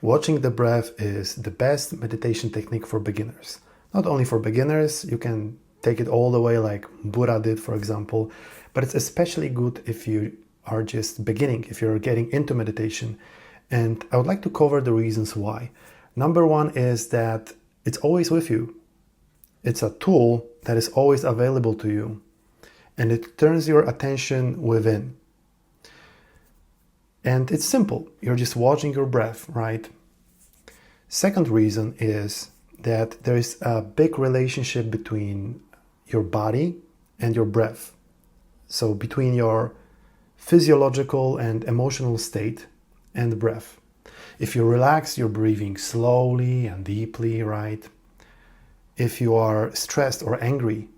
Watching the breath is the best meditation technique for beginners. Not only for beginners, you can take it all the way like Buddha did, for example, but it's especially good if you are just beginning, if you're getting into meditation. And I would like to cover the reasons why. Number one is that it's always with you. It's a tool that is always available to you, and it turns your attention within. And it's simple. You're just watching your breath, right? Second reason is that there is a big relationship between your body and your breath. So between your physiological and emotional state and breath. If you relax, you're breathing slowly and deeply, right? If you are stressed or angry,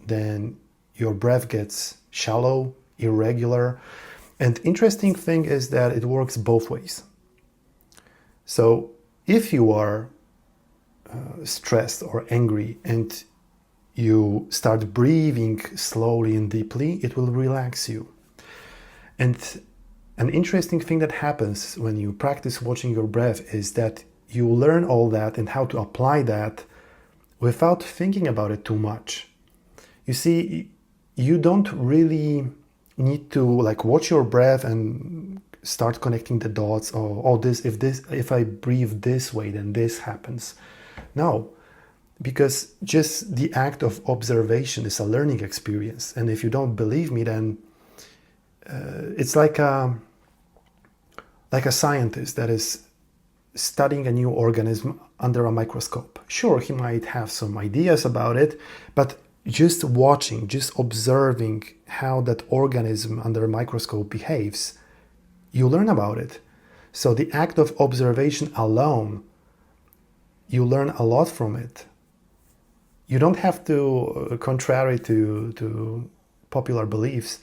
then your breath gets shallow, irregular. And interesting thing is that it works both ways. So if you are stressed or angry and you start breathing slowly and deeply, it will relax you. And an interesting thing that happens when you practice watching your breath is that you learn all that and how to apply that without thinking about it too much. You see, you don't really need to like watch your breath and start connecting the dots. If I breathe this way, then this happens. No, because just the act of observation is a learning experience. And if you don't believe me, then it's like a scientist that is studying a new organism under a microscope. Sure, he might have some ideas about it, but just watching, just observing how that organism under a microscope behaves, you learn about it. So the act of observation alone, you learn a lot from it. You don't have to, contrary to popular beliefs,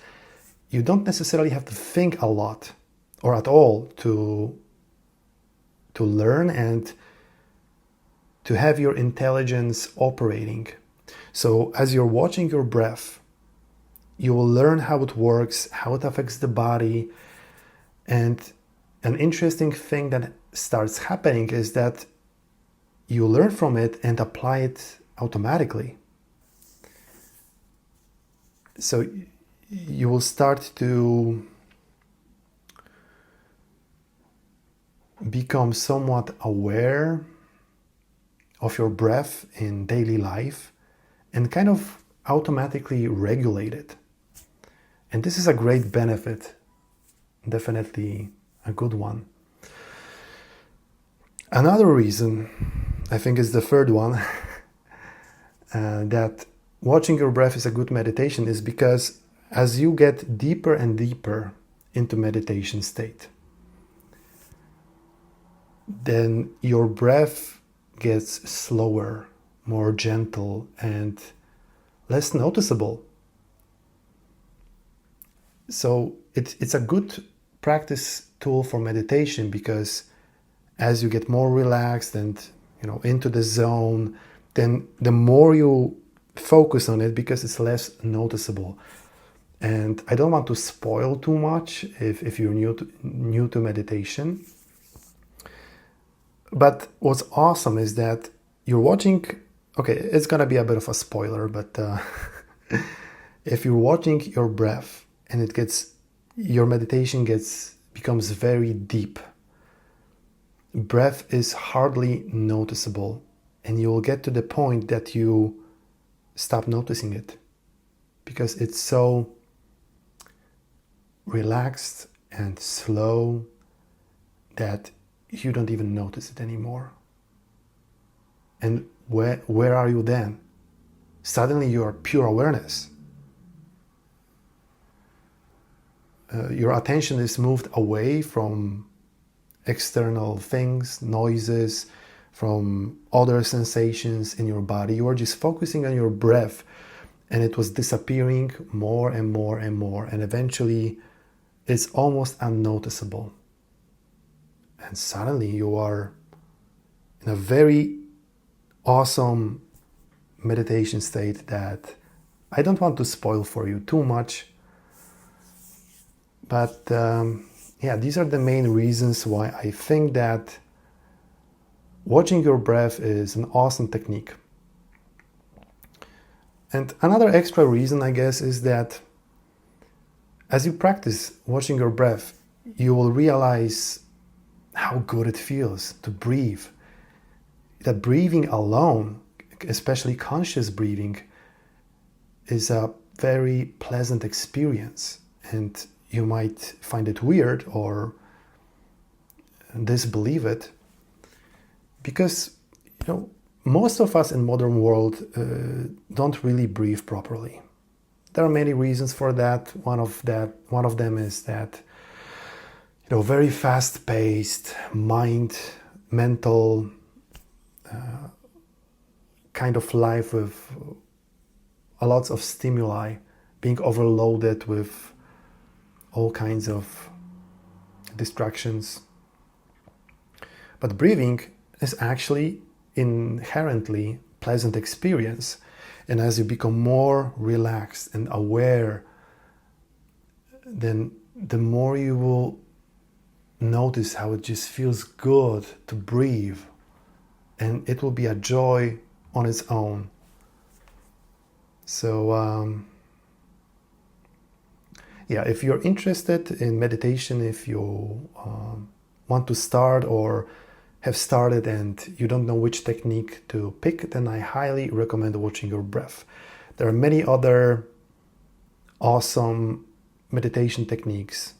you don't necessarily have to think a lot or at all to learn and to have your intelligence operating. So as you're watching your breath, you will learn how it works, how it affects the body. And an interesting thing that starts happening is that you learn from it and apply it automatically. So you will start to become somewhat aware of your breath in daily life and kind of automatically regulate it. And this is a great benefit, definitely a good one. Another reason, I think is the third one, that watching your breath is a good meditation is because as you get deeper and deeper into meditation state, then your breath gets slower, more gentle, and less noticeable. So it's a good practice tool for meditation because as you get more relaxed and into the zone, then the more you focus on it because it's less noticeable. And I don't want to spoil too much if you're new to meditation. But what's awesome is that you're watching, okay, it's gonna be a bit of a spoiler, but if you're watching your breath and your meditation becomes very deep, breath is hardly noticeable, and you will get to the point that you stop noticing it because it's so relaxed and slow that you don't even notice it anymore. And where are you then? Suddenly you are pure awareness. Your attention is moved away from external things, noises, from other sensations in your body. You are just focusing on your breath, and it was disappearing more and more and more, and eventually it's almost unnoticeable. And suddenly you are in a very awesome meditation state that I don't want to spoil for you too much. But these are the main reasons why I think that Watching your breath is an awesome technique. And another extra reason, I guess, is that as you practice watching your breath, you will realize how good it feels to breathe. That breathing alone, especially conscious breathing, is a very pleasant experience. And you might find it weird or disbelieve it, because most of us in modern world don't really breathe properly. There are many reasons for that. One of them is that very fast-paced mental kind of life with a lot of stimuli, being overloaded with all kinds of distractions. But breathing is actually inherently pleasant experience, and as you become more relaxed and aware, then the more you will notice how it just feels good to breathe, and it will be a joy on its own. So if you're interested in meditation, if you want to start or have started and you don't know which technique to pick, then I highly recommend watching your breath. There are many other awesome meditation techniques,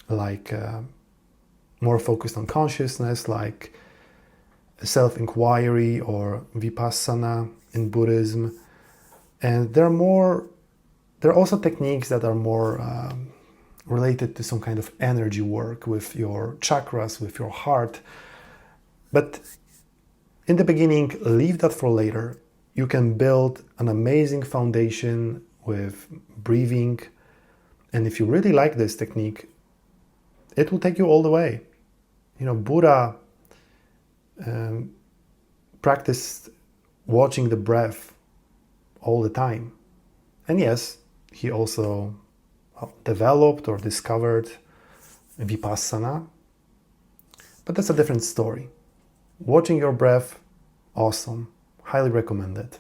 like more focused on consciousness, like self-inquiry or vipassana in Buddhism. And there are also techniques that are more related to some kind of energy work with your chakras, with your heart. But in the beginning, leave that for later. You can build an amazing foundation with breathing. And if you really like this technique, it will take you all the way. Buddha practiced watching the breath all the time. And yes, he also developed or discovered vipassana. But that's a different story. Watching your breath, awesome. Highly recommend it.